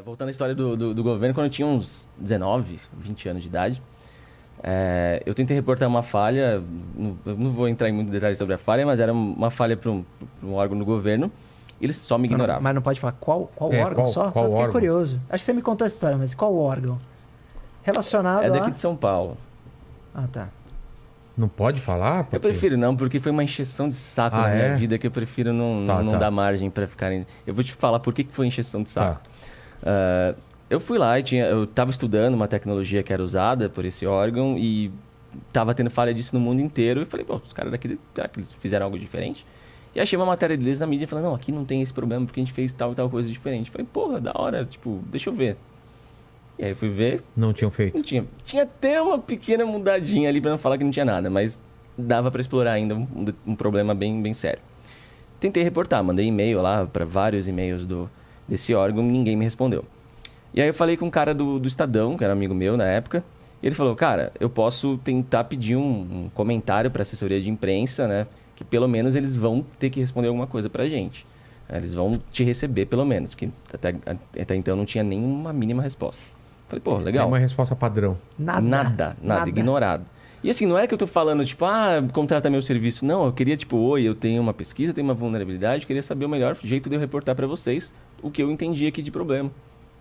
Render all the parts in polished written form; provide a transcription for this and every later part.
Voltando à história do governo, quando eu tinha uns 19, 20 anos de idade, eu tentei reportar uma falha, eu não vou entrar em muitos detalhes sobre a falha, mas era uma falha para um órgão do governo, e eles só me ignoravam. Mas não pode falar qual órgão só? Qual Só fiquei órgão? curioso. Acho que você me contou essa história, mas qual órgão? Relacionado É daqui a... de São Paulo. Ah, tá. Não pode falar? Eu prefiro não, porque foi uma encheção de saco na minha vida que eu prefiro não dar margem para ficarem... Eu vou te falar por que foi encheção de saco. Eu fui lá e eu estava estudando uma tecnologia que era usada por esse órgão e estava tendo falha disso no mundo inteiro. E falei, pô, os caras daqui, será que eles fizeram algo diferente? E achei uma matéria deles na mídia falando, não, aqui não tem esse problema porque a gente fez tal e tal coisa diferente. Falei, porra, da hora, tipo, deixa eu ver. E aí fui ver. Não tinham feito? Não tinha. Tinha até uma pequena mudadinha ali para não falar que não tinha nada, mas dava para explorar ainda um problema bem sério. Tentei reportar, mandei e-mail lá para vários e-mails desse órgão, ninguém me respondeu. E aí eu falei com um cara do Estadão, que era amigo meu na época, e ele falou, cara, eu posso tentar pedir um comentário para a assessoria de imprensa, né, que pelo menos eles vão ter que responder alguma coisa pra gente. Eles vão te receber pelo menos, porque até então não tinha nenhuma mínima resposta. Falei, pô, legal. É uma resposta padrão. Nada, ignorado. E assim, não era que eu tô falando, tipo, contrata meu serviço. Não, eu queria, tipo, oi, eu tenho uma pesquisa, tenho uma vulnerabilidade, queria saber o melhor jeito de eu reportar para vocês o que eu entendi aqui de problema.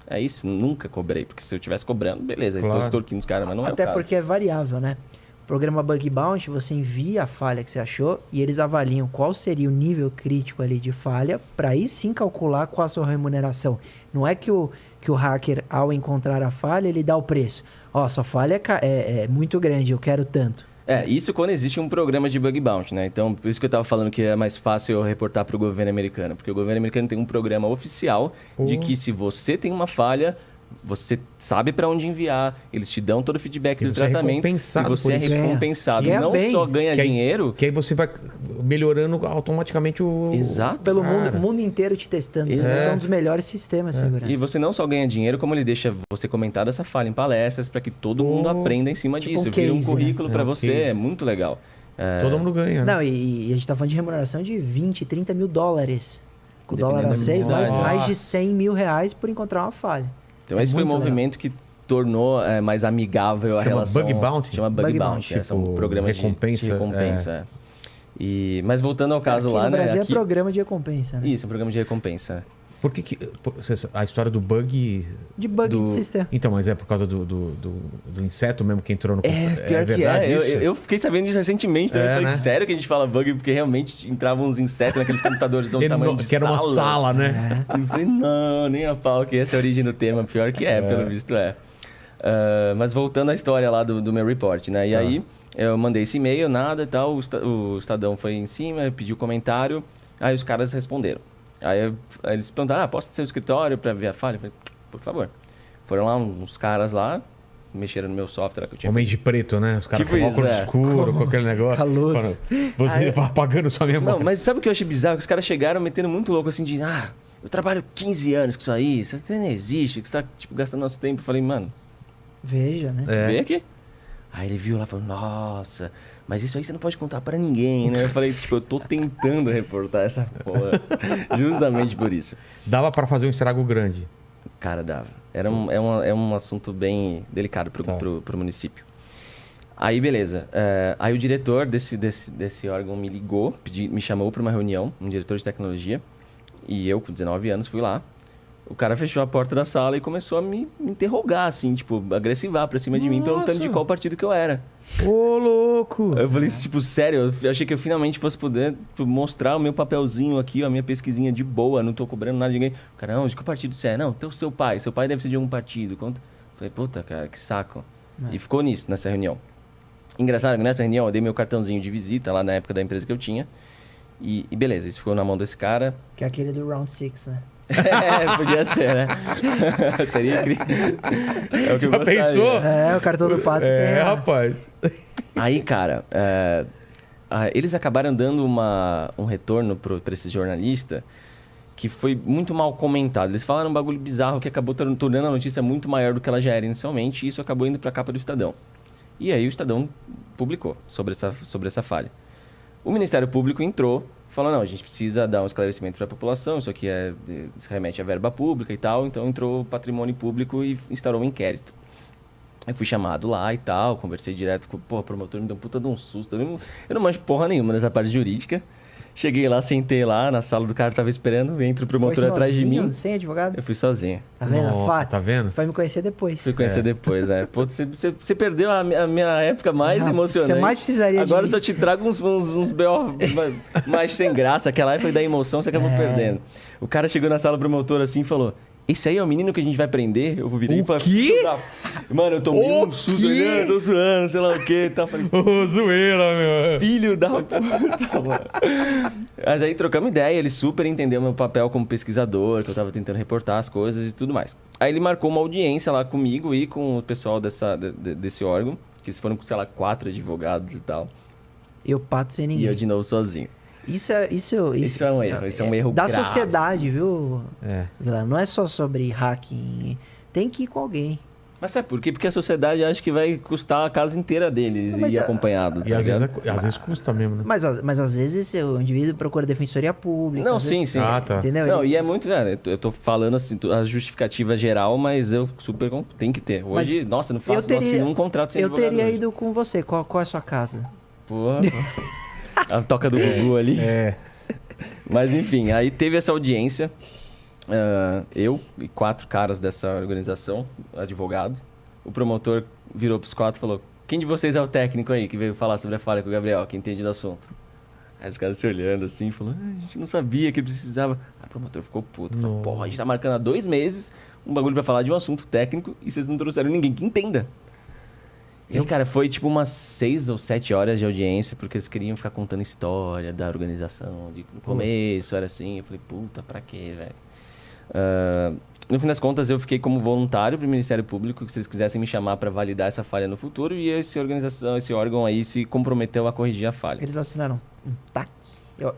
É isso, nunca cobrei, porque se eu estivesse cobrando, beleza, claro. Estou extorquindo os caras, mas não é o caso. Até porque é variável, né? O programa Bug Bounty, você envia a falha que você achou e eles avaliam qual seria o nível crítico ali de falha para aí sim calcular qual a sua remuneração. Não é que o hacker, ao encontrar a falha, ele dá o preço. Ó, sua falha é muito grande, eu quero tanto. Isso quando existe um programa de Bug Bounty, né? Então, por isso que eu tava falando que é mais fácil eu reportar pro governo americano. Porque o governo americano tem um programa oficial de que se você tem uma falha, você sabe para onde enviar, eles te dão todo o feedback do tratamento e você é recompensado. Não só ganha dinheiro... Que aí você vai melhorando automaticamente o... Exato. Pelo mundo inteiro te testando. Você é um dos melhores sistemas de segurança. E você não só ganha dinheiro, como ele deixa você comentar dessa falha em palestras para que todo mundo aprenda em cima disso. Vira um currículo para você, é muito legal. Todo mundo ganha, né? Não, e a gente tá falando de remuneração de 20, 30 mil dólares. Com o dólar a 6, mais de 100 mil reais por encontrar uma falha. Então esse foi um movimento que tornou mais amigável a relação... Bug Bounty? Chama Bug Bounty. Tipo, são programas de recompensa. Mas voltando ao caso aqui lá, no Brasil é programa de recompensa, né? Isso, um programa de recompensa. Por que a história do bug... De bug de sistema. Então, mas é por causa do inseto mesmo que entrou no... Pior que eu fiquei sabendo disso recentemente também. Falei, sério que a gente fala bug? Porque realmente entravam uns insetos naqueles computadores do tamanho de que era uma sala, né? Eu falei, não, nem a pau, que essa é a origem do termo. Pior que pelo visto mas voltando à história lá do meu report, né? E aí, eu mandei esse e-mail, nada e tal. O Estadão foi em cima, pediu comentário. Aí os caras responderam. Aí eles perguntaram, posso ter seu escritório para ver a falha? Eu falei, por favor. Foram lá uns caras lá, mexeram no meu software que eu tinha Homem de preto, né? Os caras tipo com óculos escuro, com aquele negócio. A luz. Você vai apagando sua memória. Não, mas sabe o que eu achei bizarro? Que os caras chegaram metendo muito louco assim de, eu trabalho 15 anos com isso aí, isso não existe, que você tá tipo, gastando nosso tempo. Eu falei, mano... Veja, né? Vem aqui. Aí ele viu lá e falou, nossa... Mas isso aí você não pode contar pra ninguém, né? Eu falei, eu tô tentando reportar essa porra. Justamente por isso. Dava pra fazer um estrago grande? Cara, dava. É um assunto bem delicado pro município. Aí, beleza. Aí o diretor desse órgão me ligou, me chamou pra uma reunião, um diretor de tecnologia. E eu, com 19 anos, fui lá. O cara fechou a porta da sala e começou a me interrogar, assim, tipo, agressivar pra cima de mim, perguntando de qual partido que eu era. Ô, louco! Eu falei, tipo, sério, eu achei que eu finalmente fosse poder mostrar o meu papelzinho aqui, a minha pesquisinha de boa, não tô cobrando nada de ninguém. O cara, não, de que partido você é? Não, então seu pai deve ser de algum partido. Eu falei, puta, cara, que saco. E ficou nisso, nessa reunião. Engraçado que nessa reunião eu dei meu cartãozinho de visita lá na época da empresa que eu tinha. E beleza, isso ficou na mão desse cara. Que é aquele do Round 6, né? Podia ser, né? Seria incrível. É o que eu gostaria. Pensou? O cartão do pato tem. Rapaz. Aí, cara, eles acabaram dando um retorno pra esse jornalista que foi muito mal comentado. Eles falaram um bagulho bizarro que acabou tornando a notícia muito maior do que ela já era inicialmente, e isso acabou indo pra capa do Estadão. E aí o Estadão publicou sobre essa falha. O Ministério Público entrou, falou, não, a gente precisa dar um esclarecimento para a população, isso aqui se remete à verba pública e tal, então entrou o Patrimônio Público e instaurou um inquérito. Eu fui chamado lá e tal, conversei direto com o promotor, me deu um puta de um susto. Eu não manjo porra nenhuma nessa parte jurídica. Cheguei lá, sentei lá, na sala do cara, tava esperando, entra o promotor atrás de mim. Sem advogado? Eu fui sozinho. Tá vendo? Tá vendo? Vai me conhecer depois. Fui conhecer depois, Pô, você perdeu a minha época mais emocionante. Você mais precisaria Agora de eu só te trago uns BO mais sem graça. Aquela época da emoção, você acabou perdendo. O cara chegou na sala do promotor assim e falou... Esse aí é o menino que a gente vai prender? Eu vou virar e falar... quê? Mano, eu tomei um susto, eu tô zoando, sei lá o quê. Tá, falei, Zoeira, meu. filho da puta, mano. Mas aí trocamos ideia, ele super entendeu meu papel como pesquisador, que eu tava tentando reportar as coisas e tudo mais. Aí ele marcou uma audiência lá comigo e com o pessoal desse órgão, que eles foram, sei lá, 4 advogados e tal. E o Pato sem E ninguém. eu de novo sozinho. Isso é um erro. Isso é um erro da grave. sociedade, viu, É. Vila? Não é só sobre hacking. Tem que ir com alguém. Mas sabe por quê? Porque a sociedade acha que vai custar a casa inteira deles Mas e a- acompanhado, E tá às ligado? vezes custa mesmo, né? Mas às vezes o indivíduo procura defensoria pública. Não, às vezes- sim. Ah, tá. Entendeu? Não, e é muito, cara, eu tô falando assim, a justificativa geral, mas eu super tem que ter. Hoje, nossa, não faço, não assino um contrato sem Eu advogado teria hoje. ido com você. Qual é a sua casa? Pô, a toca do Gugu ali. É. Mas enfim, aí teve essa audiência, eu e 4 caras dessa organização, advogados. O promotor virou pros 4 e falou, quem de vocês é o técnico aí que veio falar sobre a falha com o Gabriel, que entende do assunto? Aí os caras se olhando assim, falando, a gente não sabia que precisava. Aí o promotor ficou puto, falou, porra, a gente tá marcando há 2 meses um bagulho pra falar de um assunto técnico e vocês não trouxeram ninguém que entenda. E aí, cara, foi tipo umas 6 ou 7 horas de audiência, porque eles queriam ficar contando história da organização. No começo era assim, eu falei, puta, pra quê, velho? No fim das contas, eu fiquei como voluntário pro Ministério Público, que se eles quisessem me chamar pra validar essa falha no futuro, e esse órgão aí se comprometeu a corrigir a falha. Eles assinaram um TAC.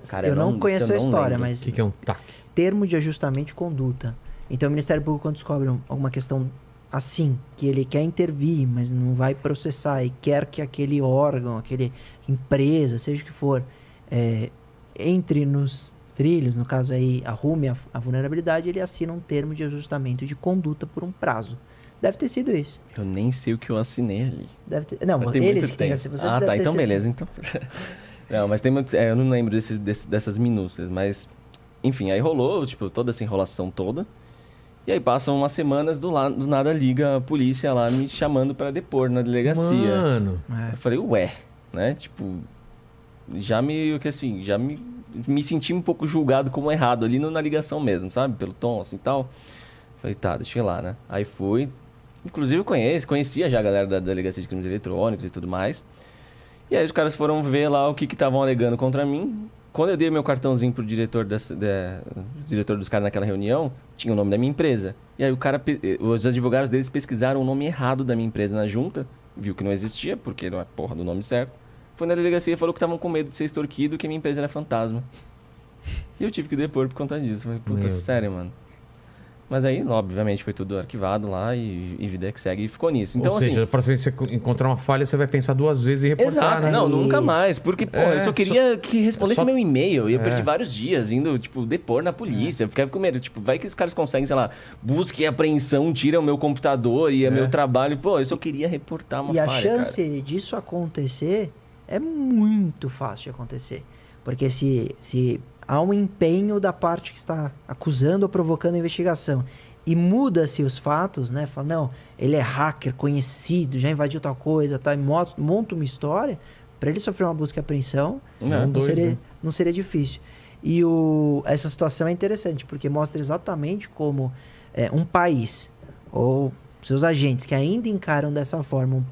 Cara, eu eu não não- conheço isso eu a não história, lembro. mas O que é um TAC? termo de ajustamento de conduta. Então o Ministério Público, quando descobre alguma questão assim, que ele quer intervir, mas não vai processar e quer que aquele órgão, aquele empresa, seja o que for, entre nos trilhos, no caso aí, arrume a vulnerabilidade, ele assina um termo de ajustamento de conduta por um prazo. Deve ter sido isso. Eu nem sei o que eu assinei ali. Deve ter, não, Mas tem eles muito que têm tempo. que assinar. Você Ah, deve tá, ter então sido beleza. assim. Então... Não, mas tem muito... eu não lembro dessas minúcias, mas... Enfim, aí rolou, tipo, toda essa enrolação toda. E aí passam umas semanas, do nada liga a polícia lá me chamando pra depor na delegacia. Mano. É. Eu falei, ué, né? Tipo, já me senti um pouco julgado como errado ali na ligação mesmo, sabe? Pelo tom, assim, tal. Falei, tá, deixa eu ir lá, né? Aí fui. Inclusive eu conhecia já a galera da Delegacia de Crimes Eletrônicos e tudo mais. E aí os caras foram ver lá o que estavam alegando contra mim. Quando eu dei meu cartãozinho pro diretor diretor dos caras naquela reunião, tinha o nome da minha empresa. E aí os advogados deles pesquisaram o nome errado da minha empresa na junta, viu que não existia, porque não é porra do nome certo. Foi na delegacia e falou que estavam com medo de ser extorquido, que a minha empresa era fantasma. E eu tive que depor por conta disso. Falei, puta, Meu sério, mano. Mas aí, obviamente, foi tudo arquivado lá e vida que segue e ficou nisso. Então, Ou seja, assim, pra frente você encontrar uma falha, você vai pensar 2 vezes em reportar, exato, né? não, nunca Isso. mais. Porque, pô, eu só É, queria que respondesse só- meu e-mail. E eu perdi vários dias indo, tipo, depor na polícia. Eu ficava com medo. Tipo, vai que os caras conseguem, sei lá, busca e apreensão, tiram o meu computador e meu trabalho. Pô, eu só queria reportar uma E a falha, chance disso acontecer é muito fácil de acontecer. Porque se há um empenho da parte que está acusando ou provocando a investigação e muda-se os fatos, né? Fala, não, ele é hacker conhecido, já invadiu tal coisa, tal, e monta uma história, para ele sofrer uma busca e apreensão, Cara. não seria difícil. E essa situação é interessante, porque mostra exatamente como um país ou seus agentes que ainda encaram dessa forma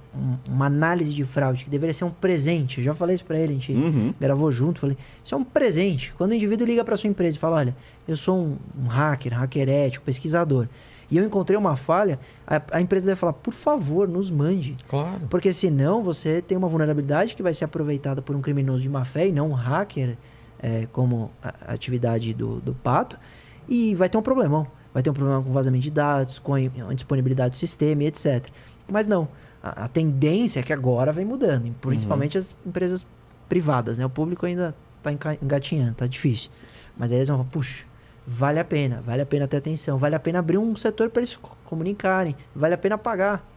uma análise de fraude que deveria ser um presente. Eu já falei isso pra ele, a gente gravou junto, falei, isso é um presente. Quando o indivíduo liga pra sua empresa e fala, olha, eu sou um hacker ético, pesquisador, e eu encontrei uma falha, a empresa deve falar, por favor, nos mande. Claro. Porque senão você tem uma vulnerabilidade que vai ser aproveitada por um criminoso de má fé e não um hacker, como a atividade do Pato, e vai ter um problemão. Vai ter um problema com vazamento de dados, com a indisponibilidade do sistema e etc. Mas não, a tendência é que agora vem mudando, principalmente as empresas privadas, né? O público ainda tá engatinhando, tá difícil. Mas aí eles vão falar, puxa, vale a pena ter atenção, vale a pena abrir um setor para eles comunicarem, vale a pena pagar.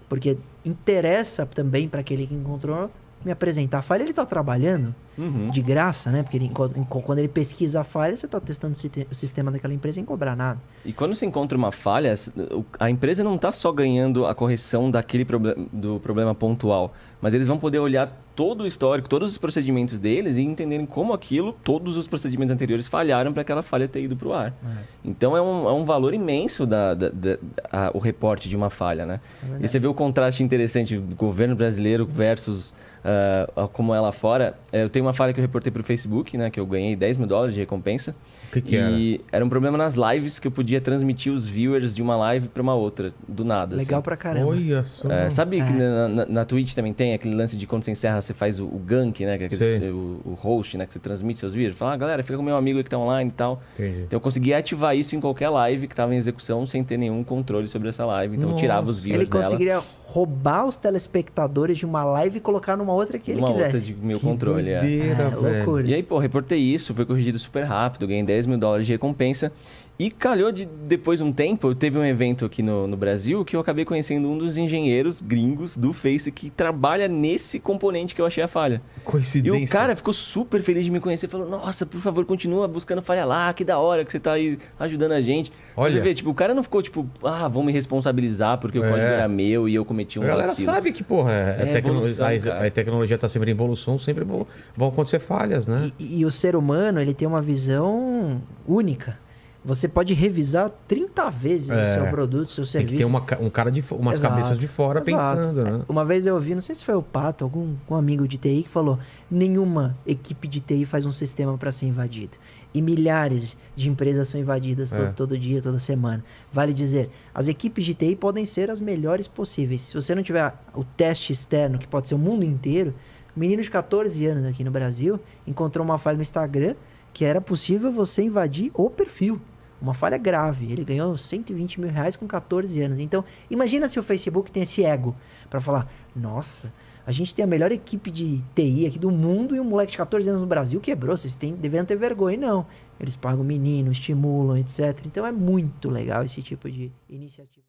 Porque interessa também para aquele que encontrou me apresentar a falha, ele tá trabalhando de graça, né? Porque quando ele pesquisa a falha, você tá testando o sistema daquela empresa sem cobrar nada. E quando você encontra uma falha, a empresa não está só ganhando a correção do problema pontual, mas eles vão poder olhar todo o histórico, todos os procedimentos deles e entenderem como todos os procedimentos anteriores falharam para aquela falha ter ido para o ar. Então é um valor imenso o reporte de uma falha, né? E você vê o contraste interessante do governo brasileiro versus como é lá fora. Eu tenho uma falha que eu reportei para o Facebook, né? Que eu ganhei $10 mil de recompensa. O que era? E era um problema nas lives que eu podia transmitir os viewers de uma live para uma outra, do nada. Legal assim. pra caramba. Olha só. Sabe que na Twitch também tem aquele lance de quando você encerra, você faz o gank, né? Que é o host, né? Que você transmite seus vídeos. Fala, galera, fica com meu amigo aí que tá online e tal. Entendi. Então eu conseguia ativar isso em qualquer live que tava em execução sem ter nenhum controle sobre essa live. Então eu tirava os viewers Ele dela. conseguiria roubar os telespectadores de uma live e colocar numa outra que ele Uma quisesse. outra de meu controle, Doideira, velho. Loucura. E aí, pô, reportei isso, foi corrigido super rápido, ganhei $10 mil de recompensa. E calhou depois de um tempo, teve um evento aqui no Brasil que eu acabei conhecendo um dos engenheiros gringos do Face que trabalha nesse componente que eu achei a falha. Coincidência. E o cara ficou super feliz de me conhecer, falou, nossa, por favor, continua buscando falha lá, que da hora que você tá aí ajudando a gente. Olha. Você vê, tipo, o cara não ficou tipo, vão me responsabilizar porque o código era meu e eu cometi um A galera vacilo. sabe que, porra, evolução, cara. a tecnologia tá sempre em evolução, sempre vão acontecer falhas, né? E o ser humano, ele tem uma visão única. Você pode revisar 30 vezes o seu produto, o seu Tem serviço. que ter um cara umas Exato, cabeças de fora exato. pensando, né? Uma vez eu ouvi, não sei se foi o Pato, algum amigo de TI que falou, nenhuma equipe de TI faz um sistema para ser invadido. E milhares de empresas são invadidas todo dia, toda semana. Vale dizer, as equipes de TI podem ser as melhores possíveis. Se você não tiver o teste externo, que pode ser o mundo inteiro, um menino de 14 anos aqui no Brasil encontrou uma falha no Instagram que era possível você invadir o perfil. Uma falha grave. Ele ganhou R$120 mil com 14 anos. Então, imagina se o Facebook tem esse ego para falar, nossa, a gente tem a melhor equipe de TI aqui do mundo e um moleque de 14 anos no Brasil quebrou. Vocês deveriam ter vergonha. Não. Eles pagam o menino, estimulam, etc. Então, é muito legal esse tipo de iniciativa.